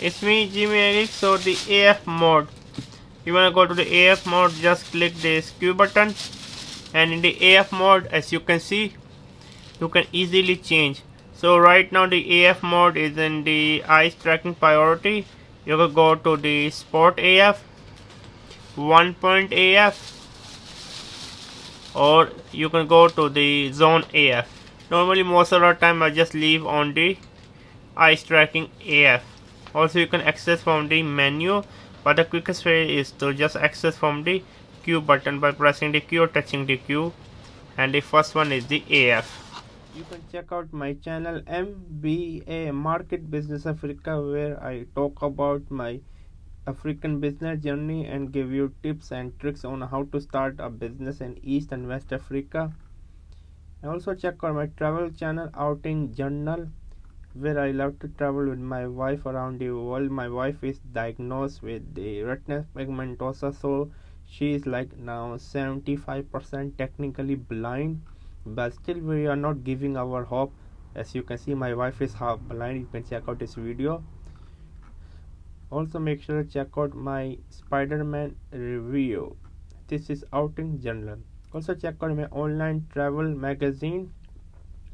It's me, Jimmy Eric. So the AF mode. You wanna go to the AF mode? Just click this Q button, and in the AF mode, as you can see, you can easily change. So right now the AF mode is in the eyes tracking priority. You can go to the Sport AF, 1 point AF, or you can go to the Zone AF. Normally most of the time I just leave on the eyes tracking AF. Also you can access from the menu, but the quickest way is to just access from the Q button by pressing the Q or touching the Q, and the first one is the AF. You can check out my channel MBA Market Business Africa, where I talk about my African business journey and give you tips and tricks on how to start a business in East and West Africa. And also check out my travel channel Outing Journal, where I love to travel with my wife around the world. My wife is diagnosed with the retinal pigmentosa, so she is like now 75% technically blind, but still we are not giving our hope. As you can see, my wife is half blind. You can check out this video. Also make sure to check out my Spider-Man review. This is Outing Journal. Also check out my online travel magazine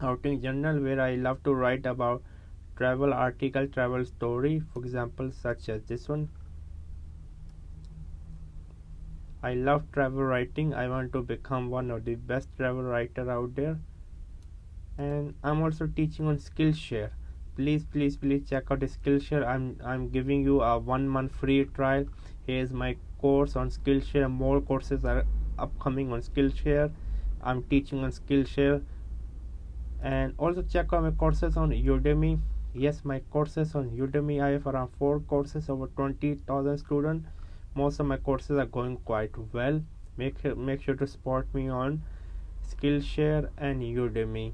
Outing Journal, where I love to write about travel article, travel story, for example such as this one. I love travel writing. I want to become one of the best travel writer out there. And I'm also teaching on Skillshare. Please check out Skillshare. I'm giving you a 1 month free trial. Here's my course on Skillshare. More courses are upcoming on Skillshare. I'm teaching on Skillshare. And also check out my courses on Udemy. Yes, my courses on Udemy. I have around 4 courses, over 20,000 students. Most of my courses are going quite well. Make sure to support me on Skillshare and Udemy.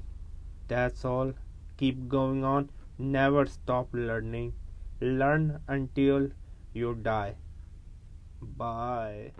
That's all. Keep going on. Never stop learning. Learn until you die. Bye.